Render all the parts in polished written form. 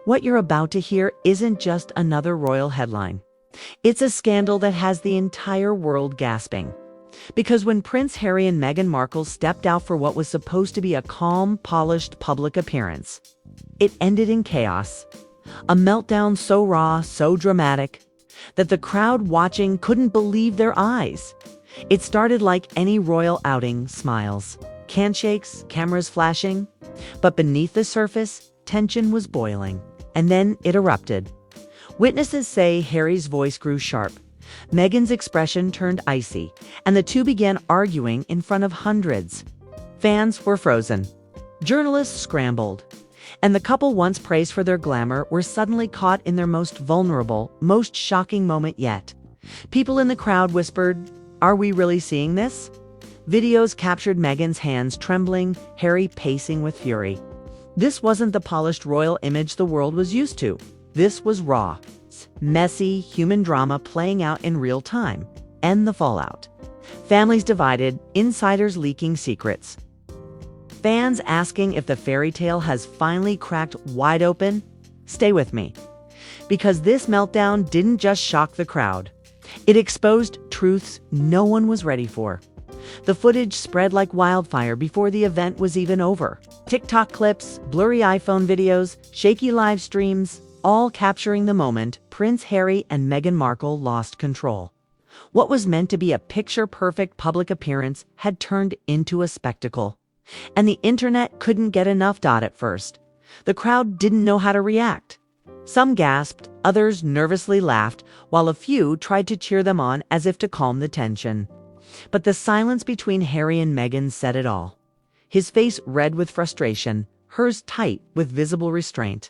What you're about to hear isn't just another royal headline. It's a scandal that has the entire world gasping. Because when Prince Harry and Meghan Markle stepped out for what was supposed to be a calm, polished public appearance, it ended in chaos. A meltdown so raw, so dramatic, that the crowd watching couldn't believe their eyes. It started like any royal outing: smiles, handshakes, cameras flashing. But beneath the surface, tension was boiling. And then it erupted. Witnesses say Harry's voice grew sharp, Meghan's expression turned icy, and the two began arguing in front of hundreds. Fans were frozen. Journalists scrambled. And the couple, once praised for their glamour, were suddenly caught in their most vulnerable, most shocking moment yet. People in the crowd whispered, "Are we really seeing this?" Videos captured Meghan's hands trembling, Harry pacing with fury. This wasn't the polished royal image the world was used to. This was raw, messy, human drama playing out in real time. And the fallout. Families divided, insiders leaking secrets. Fans asking if the fairy tale has finally cracked wide open. Stay with me. Because this meltdown didn't just shock the crowd. It exposed truths no one was ready for. The footage spread like wildfire before the event was even over. TikTok clips, blurry iPhone videos, shaky live streams, all capturing the moment Prince Harry and Meghan Markle lost control. What was meant to be a picture-perfect public appearance had turned into a spectacle. And the internet couldn't get enough. At first, the crowd didn't know how to react. Some gasped, others nervously laughed, while a few tried to cheer them on as if to calm the tension. But the silence between Harry and Meghan said it all. His face red with frustration, hers tight with visible restraint.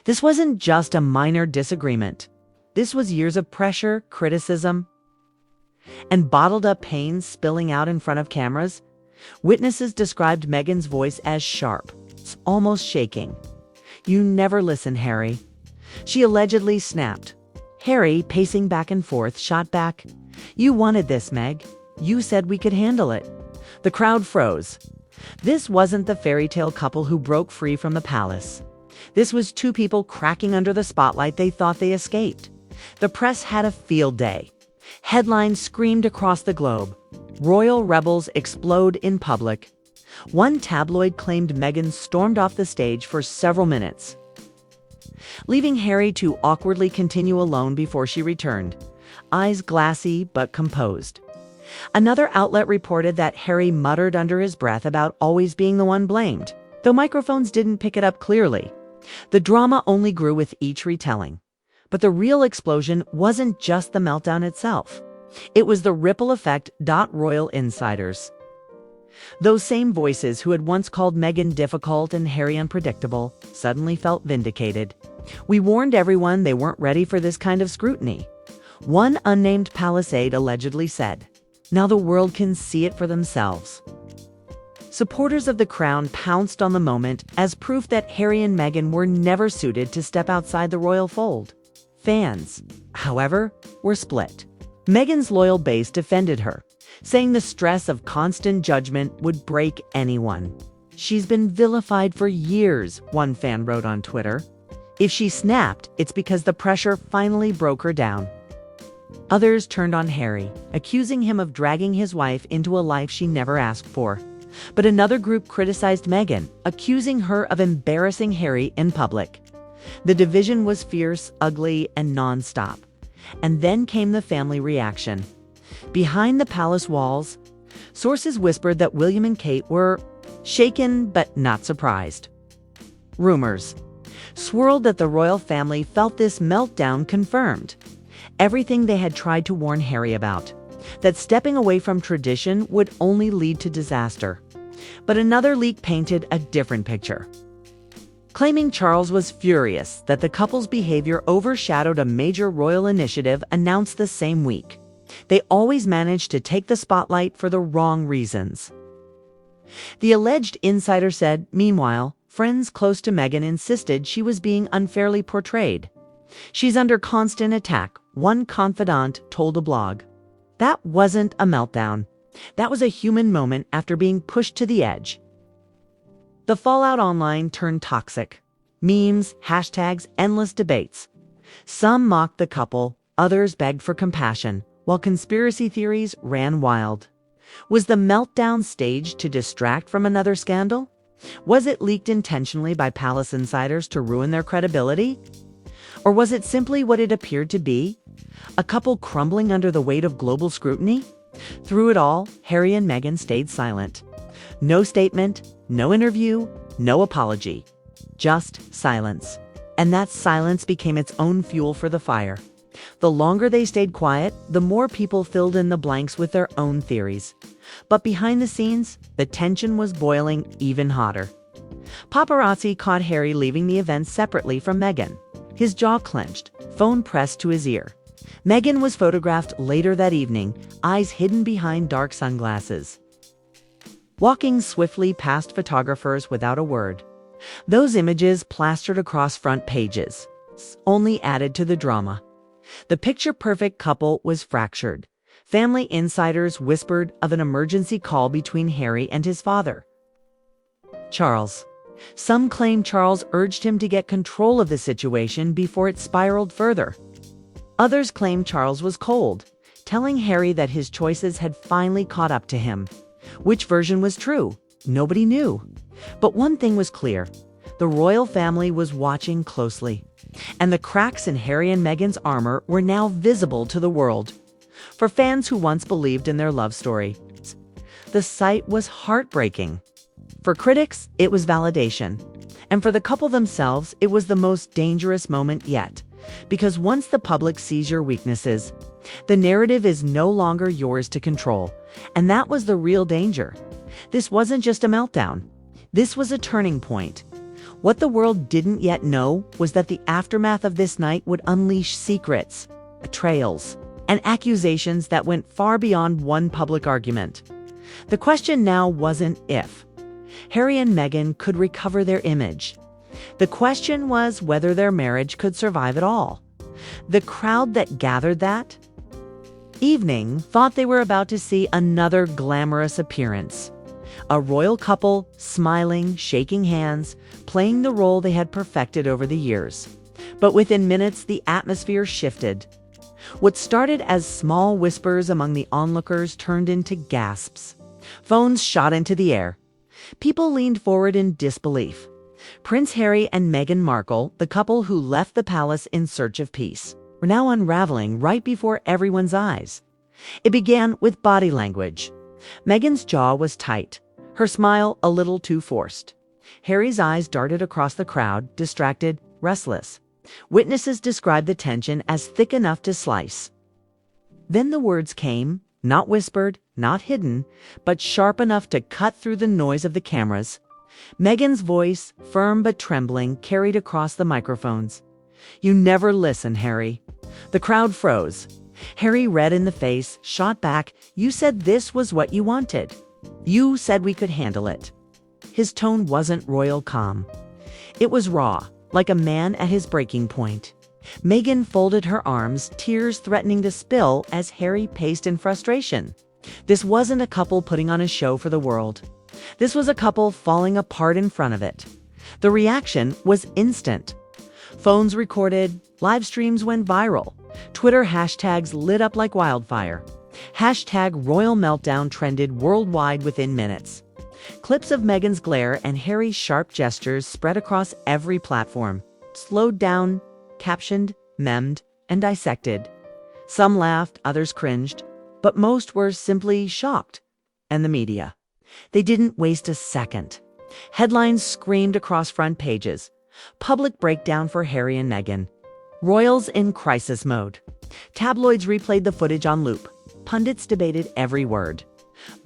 This wasn't just a minor disagreement. This was years of pressure, criticism, and bottled-up pain spilling out in front of cameras. Witnesses described Meghan's voice as sharp, almost shaking. "You never listen, Harry," she allegedly snapped. Harry, pacing back and forth, shot back, "You wanted this, Meg. You said we could handle it." The crowd froze. This wasn't the fairy tale couple who broke free from the palace. This was two people cracking under the spotlight they thought they escaped. The press had a field day. Headlines screamed across the globe. Royal rebels explode in public. One tabloid claimed Meghan stormed off the stage for several minutes, leaving Harry to awkwardly continue alone before she returned, eyes glassy but composed. Another outlet reported that Harry muttered under his breath about always being the one blamed, though microphones didn't pick it up clearly. The drama only grew with each retelling. But the real explosion wasn't just the meltdown itself. It was the ripple effect. Royal insiders, those same voices who had once called Meghan difficult and Harry unpredictable, suddenly felt vindicated. "We warned everyone they weren't ready for this kind of scrutiny," one unnamed palace aide allegedly said. "Now the world can see it for themselves." Supporters of the crown pounced on the moment as proof that Harry and Meghan were never suited to step outside the royal fold. Fans, however, were split. Meghan's loyal base defended her, saying the stress of constant judgment would break anyone. "She's been vilified for years," one fan wrote on Twitter. "If she snapped, it's because the pressure finally broke her down." Others turned on Harry, accusing him of dragging his wife into a life she never asked for. But another group criticized Meghan, accusing her of embarrassing Harry in public. The division was fierce, ugly, and non-stop. And then came the family reaction. Behind the palace walls, sources whispered that William and Kate were shaken but not surprised. Rumors swirled that the royal family felt this meltdown confirmed everything they had tried to warn Harry about, that stepping away from tradition would only lead to disaster. But another leak painted a different picture, claiming Charles was furious that the couple's behavior overshadowed a major royal initiative announced the same week. They always managed to take the spotlight for the wrong reasons. The alleged insider said, meanwhile, friends close to Meghan insisted she was being unfairly portrayed. "She's under constant attack," one confidant told a blog. That wasn't a meltdown. That was a human moment after being pushed to the edge. The fallout online turned toxic. Memes, hashtags, endless debates. Some mocked the couple, others begged for compassion, while conspiracy theories ran wild. Was the meltdown staged to distract from another scandal? Was it leaked intentionally by palace insiders to ruin their credibility? Or was it simply what it appeared to be? A couple crumbling under the weight of global scrutiny? Through it all, Harry and Meghan stayed silent. No statement, no interview, no apology. Just silence. And that silence became its own fuel for the fire. The longer they stayed quiet, the more people filled in the blanks with their own theories. But behind the scenes, the tension was boiling even hotter. Paparazzi caught Harry leaving the event separately from Meghan. His jaw clenched, phone pressed to his ear. Meghan was photographed later that evening, eyes hidden behind dark sunglasses, walking swiftly past photographers without a word. Those images plastered across front pages only added to the drama. The picture-perfect couple was fractured. Family insiders whispered of an emergency call between Harry and his father, Charles. Some claimed Charles urged him to get control of the situation before it spiraled further. Others claimed Charles was cold, telling Harry that his choices had finally caught up to him. Which version was true? Nobody knew. But one thing was clear. The royal family was watching closely, and the cracks in Harry and Meghan's armor were now visible to the world. For fans who once believed in their love story, the sight was heartbreaking. For critics, it was validation. And for the couple themselves, it was the most dangerous moment yet. Because once the public sees your weaknesses, the narrative is no longer yours to control. And that was the real danger. This wasn't just a meltdown. This was a turning point. What the world didn't yet know was that the aftermath of this night would unleash secrets, betrayals, and accusations that went far beyond one public argument. The question now wasn't if Harry and Meghan could recover their image. The question was whether their marriage could survive at all. The crowd that gathered that evening thought they were about to see another glamorous appearance. A royal couple, smiling, shaking hands, playing the role they had perfected over the years. But within minutes, the atmosphere shifted. What started as small whispers among the onlookers turned into gasps. Phones shot into the air. People leaned forward in disbelief. Prince Harry and Meghan Markle, the couple who left the palace in search of peace, were now unraveling right before everyone's eyes. It began with body language. Meghan's jaw was tight, her smile a little too forced. Harry's eyes darted across the crowd, distracted, restless. Witnesses described the tension as thick enough to slice. Then the words came, not whispered, not hidden, but sharp enough to cut through the noise of the cameras. Meghan's voice, firm but trembling, carried across the microphones. "You never listen, Harry." The crowd froze. Harry, red in the face, shot back, "You said this was what you wanted. You said we could handle it." His tone wasn't royal calm. It was raw, like a man at his breaking point. Meghan folded her arms, tears threatening to spill as Harry paced in frustration. This wasn't a couple putting on a show for the world. This was a couple falling apart in front of it. The reaction was instant. Phones recorded, live streams went viral. Twitter hashtags lit up like wildfire. Hashtag Royal Meltdown trended worldwide within minutes. Clips of Meghan's glare and Harry's sharp gestures spread across every platform, slowed down, captioned, memed, and dissected. Some laughed, others cringed, but most were simply shocked. And the media. They didn't waste a second. Headlines screamed across front pages. Public breakdown for Harry and Meghan. Royals in crisis mode. Tabloids replayed the footage on loop. Pundits debated every word.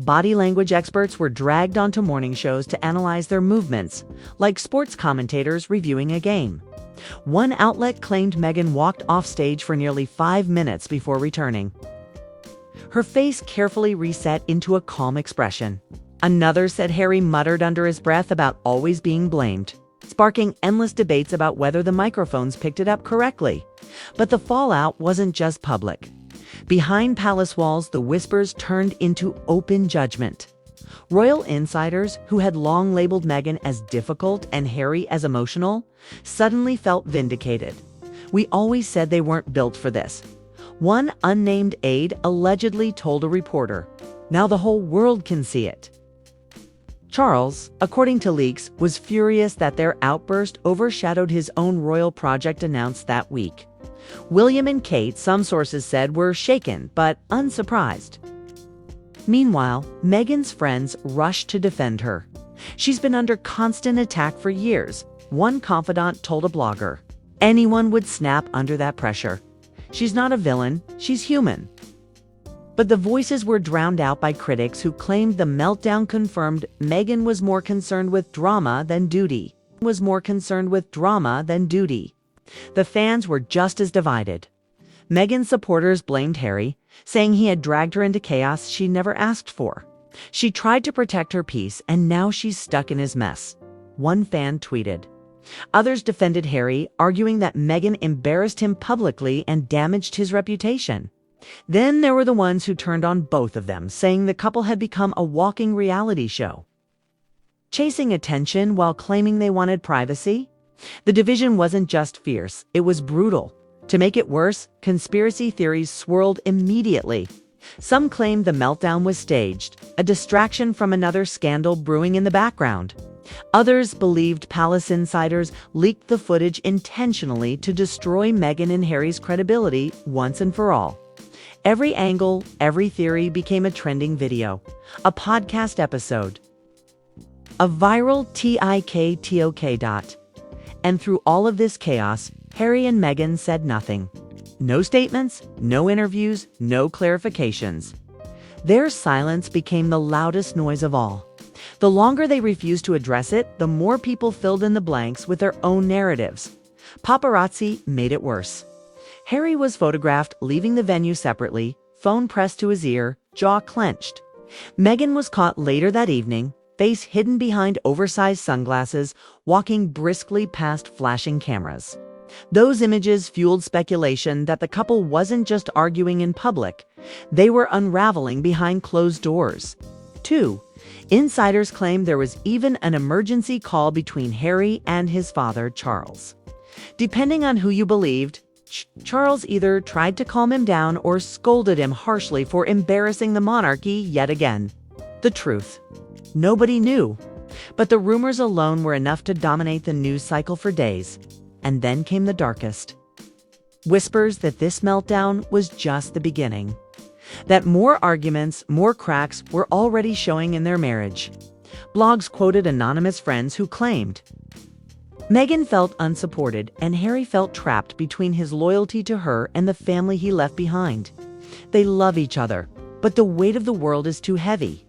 Body language experts were dragged onto morning shows to analyze their movements, like sports commentators reviewing a game. One outlet claimed Meghan walked off stage for nearly 5 minutes before returning. Her face carefully reset into a calm expression. Another said Harry muttered under his breath about always being blamed, sparking endless debates about whether the microphones picked it up correctly. But the fallout wasn't just public. Behind palace walls, the whispers turned into open judgment. Royal insiders, who had long labeled Meghan as difficult and Harry as emotional, suddenly felt vindicated. "We always said they weren't built for this," one unnamed aide allegedly told a reporter. "Now the whole world can see it." Charles, according to leaks, was furious that their outburst overshadowed his own royal project announced that week. William and Kate, some sources said, were shaken but unsurprised. Meanwhile, Meghan's friends rushed to defend her. "She's been under constant attack for years," one confidant told a blogger. "Anyone would snap under that pressure. She's not a villain, she's human." But the voices were drowned out by critics who claimed the meltdown confirmed Meghan was more concerned with drama than duty. The fans were just as divided. Meghan's supporters blamed Harry, saying he had dragged her into chaos she never asked for. "She tried to protect her peace, and now she's stuck in his mess," one fan tweeted. Others defended Harry, arguing that Meghan embarrassed him publicly and damaged his reputation. Then there were the ones who turned on both of them, saying the couple had become a walking reality show, chasing attention while claiming they wanted privacy. The division wasn't just fierce, it was brutal. To make it worse, conspiracy theories swirled immediately. Some claimed the meltdown was staged, a distraction from another scandal brewing in the background. Others believed palace insiders leaked the footage intentionally to destroy Meghan and Harry's credibility once and for all. Every angle, every theory became a trending video, a podcast episode, a viral TikTok. And through all of this chaos, Harry and Meghan said nothing. No statements, no interviews, no clarifications. Their silence became the loudest noise of all. The longer they refused to address it, the more people filled in the blanks with their own narratives. Paparazzi made it worse. Harry was photographed leaving the venue separately, phone pressed to his ear, jaw clenched. Meghan was caught later that evening, face hidden behind oversized sunglasses, walking briskly past flashing cameras. Those images fueled speculation that the couple wasn't just arguing in public, they were unraveling behind closed doors. 2. Insiders claimed there was even an emergency call between Harry and his father, Charles. Depending on who you believed, Charles either tried to calm him down or scolded him harshly for embarrassing the monarchy yet again. The truth: nobody knew. But the rumors alone were enough to dominate the news cycle for days. And then came the darkest. Whispers that this meltdown was just the beginning. That more arguments, more cracks were already showing in their marriage. Blogs quoted anonymous friends who claimed, "Meghan felt unsupported and Harry felt trapped between his loyalty to her and the family he left behind. They love each other, but the weight of the world is too heavy."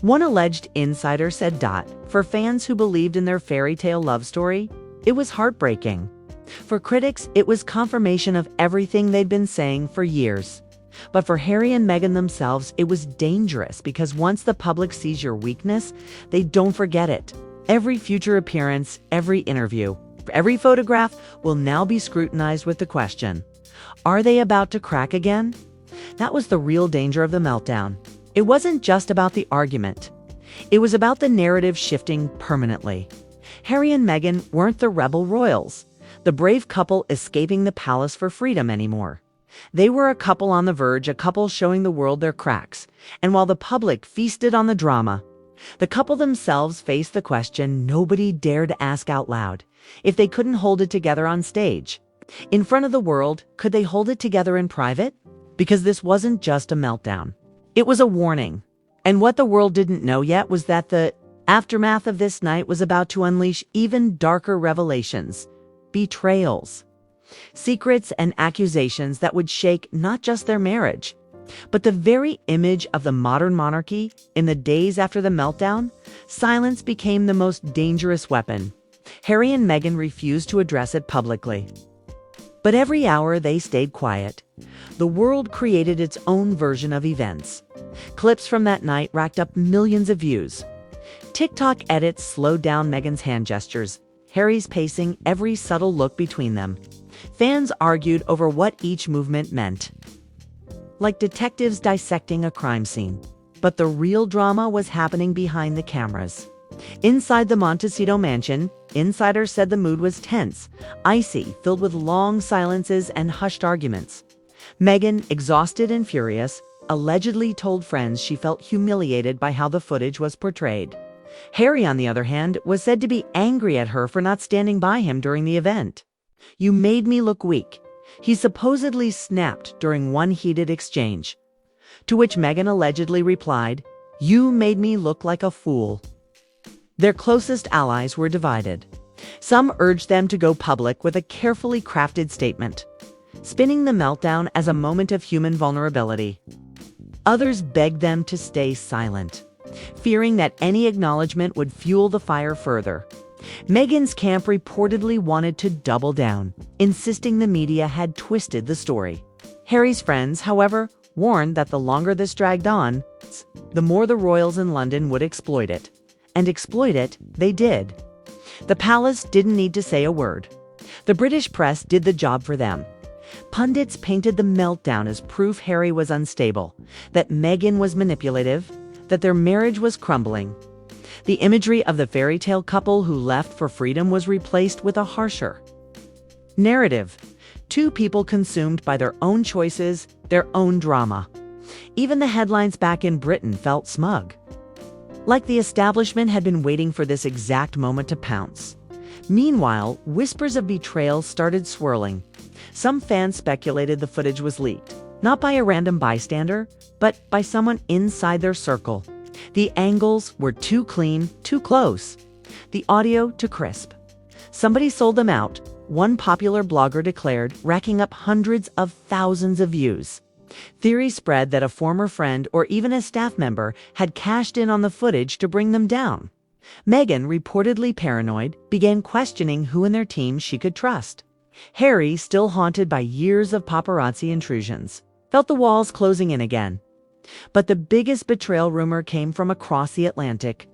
One alleged insider said, "For fans who believed in their fairy tale love story, it was heartbreaking. For critics, it was confirmation of everything they'd been saying for years. But for Harry and Meghan themselves, it was dangerous because once the public sees your weakness, they don't forget it. Every future appearance, every interview, every photograph will now be scrutinized with the question, are they about to crack again?" That was the real danger of the meltdown. It wasn't just about the argument. It was about the narrative shifting permanently. Harry and Meghan weren't the rebel royals, the brave couple escaping the palace for freedom anymore. They were a couple on the verge, a couple showing the world their cracks. And while the public feasted on the drama, the couple themselves faced the question nobody dared ask out loud: if they couldn't hold it together on stage, in front of the world, could they hold it together in private? Because this wasn't just a meltdown. It was a warning. And what the world didn't know yet was that the aftermath of this night was about to unleash even darker revelations, betrayals, secrets and accusations that would shake not just their marriage, but the very image of the modern monarchy. In the days after the meltdown, silence became the most dangerous weapon. Harry and Meghan refused to address it publicly. But every hour they stayed quiet, the world created its own version of events. Clips from that night racked up millions of views. TikTok edits slowed down Meghan's hand gestures, Harry's pacing, every subtle look between them. Fans argued over what each movement meant, like detectives dissecting a crime scene. But the real drama was happening behind the cameras. Inside the Montecito mansion, insiders said the mood was tense, icy, filled with long silences and hushed arguments. Meghan, exhausted and furious, allegedly told friends she felt humiliated by how the footage was portrayed. Harry, on the other hand, was said to be angry at her for not standing by him during the event. "You made me look weak," he supposedly snapped during one heated exchange. To which Meghan allegedly replied, "You made me look like a fool." Their closest allies were divided. Some urged them to go public with a carefully crafted statement, spinning the meltdown as a moment of human vulnerability. Others begged them to stay silent, fearing that any acknowledgement would fuel the fire further. Meghan's camp reportedly wanted to double down, insisting the media had twisted the story. Harry's friends, however, warned that the longer this dragged on, the more the royals in London would exploit it. And exploit it they did. The palace didn't need to say a word. The British press did the job for them. Pundits painted the meltdown as proof Harry was unstable, that Meghan was manipulative, that their marriage was crumbling. The imagery of the fairy tale couple who left for freedom was replaced with a harsher narrative. Two people consumed by their own choices, their own drama. Even the headlines back in Britain felt smug, like the establishment had been waiting for this exact moment to pounce. Meanwhile, whispers of betrayal started swirling. Some fans speculated the footage was leaked, not by a random bystander, but by someone inside their circle. The angles were too clean, too close. The audio too crisp. Somebody sold them out, one popular blogger declared, racking up hundreds of thousands of views. Theories spread that a former friend or even a staff member had cashed in on the footage to bring them down. Meghan, reportedly paranoid, began questioning who in their team she could trust. Harry, still haunted by years of paparazzi intrusions, felt the walls closing in again. But the biggest betrayal rumor came from across the Atlantic.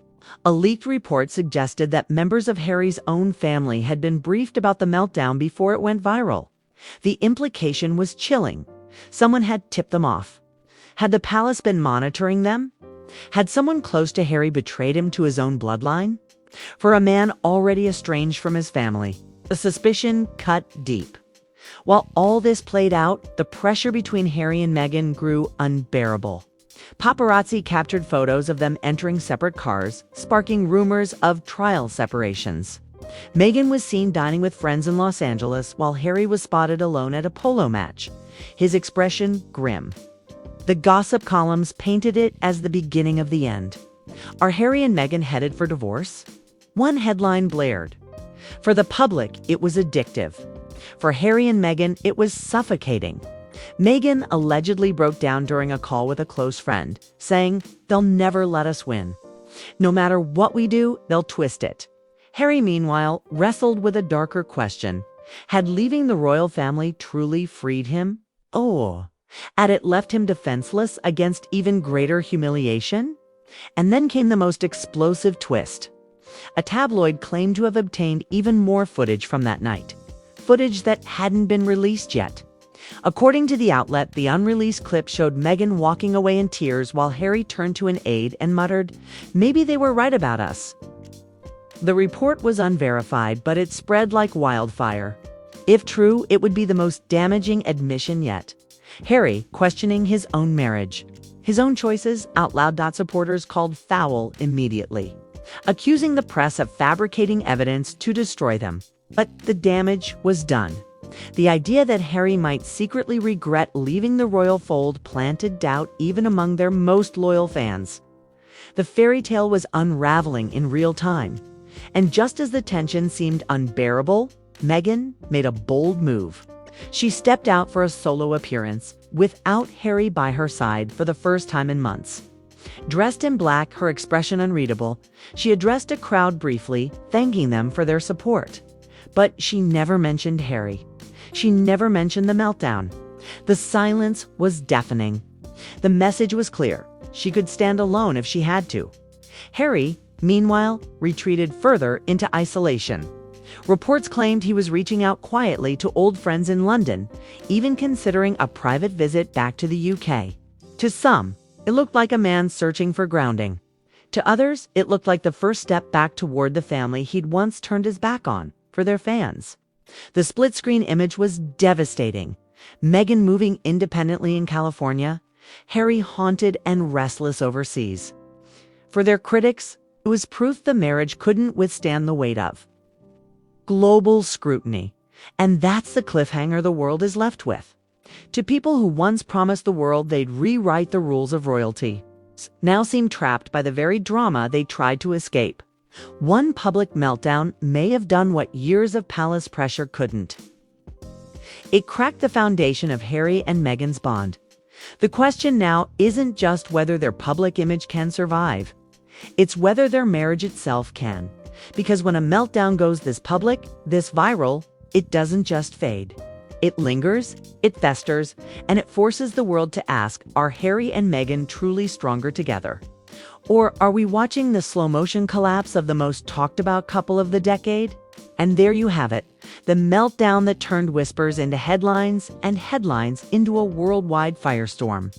A leaked report suggested that members of Harry's own family had been briefed about the meltdown before it went viral. The implication was chilling. Someone had tipped them off. Had the palace been monitoring them? Had someone close to Harry betrayed him to his own bloodline? For a man already estranged from his family, the suspicion cut deep. While all this played out, the pressure between Harry and Meghan grew unbearable. Paparazzi captured photos of them entering separate cars, sparking rumors of trial separations. Meghan was seen dining with friends in Los Angeles, while Harry was spotted alone at a polo match, his expression grim. The gossip columns painted it as the beginning of the end. Are Harry and Meghan headed for divorce? One headline blared. For the public, it was addictive. For Harry and Meghan, it was suffocating. Meghan allegedly broke down during a call with a close friend, saying, "They'll never let us win. No matter what we do, they'll twist it." Harry, meanwhile, wrestled with a darker question. Had leaving the royal family truly freed him? Had it left him defenseless against even greater humiliation? And then came the most explosive twist. A tabloid claimed to have obtained even more footage from that night. Footage that hadn't been released yet. According to the outlet, the unreleased clip showed Meghan walking away in tears while Harry turned to an aide and muttered, "Maybe they were right about us." The report was unverified, but it spread like wildfire. If true, it would be the most damaging admission yet. Harry questioning his own marriage, his own choices out loud. Supporters called foul immediately, accusing the press of fabricating evidence to destroy them. But the damage was done. The idea that Harry might secretly regret leaving the royal fold planted doubt even among their most loyal fans. The fairy tale was unraveling in real time. And just as the tension seemed unbearable, Meghan made a bold move. She stepped out for a solo appearance, without Harry by her side for the first time in months. Dressed in black, her expression unreadable, she addressed a crowd briefly, thanking them for their support. But she never mentioned Harry. She never mentioned the meltdown. The silence was deafening. The message was clear. She could stand alone if she had to. Harry, meanwhile, retreated further into isolation. Reports claimed he was reaching out quietly to old friends in London, even considering a private visit back to the UK. To some, It looked like a man searching for grounding. To others, it looked like the first step back toward the family he'd once turned his back on, for their fans. The split-screen image was devastating. Meghan moving independently in California, Harry haunted and restless overseas. For their critics, it was proof the marriage couldn't withstand the weight of global scrutiny. And that's the cliffhanger the world is left with. To people who once promised the world they'd rewrite the rules of royalty, now seem trapped by the very drama they tried to escape. One public meltdown may have done what years of palace pressure couldn't. It cracked the foundation of Harry and Meghan's bond. The question now isn't just whether their public image can survive. It's whether their marriage itself can. Because when a meltdown goes this public, this viral, it doesn't just fade. It lingers, it festers, and it forces the world to ask, are Harry and Meghan truly stronger together? Or are we watching the slow-motion collapse of the most talked-about couple of the decade? And there you have it, the meltdown that turned whispers into headlines and headlines into a worldwide firestorm.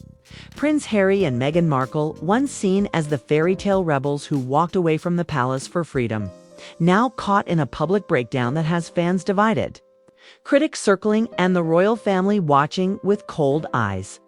Prince Harry and Meghan Markle, once seen as the fairy tale rebels who walked away from the palace for freedom, now caught in a public breakdown that has fans divided. Critics circling and the royal family watching with cold eyes.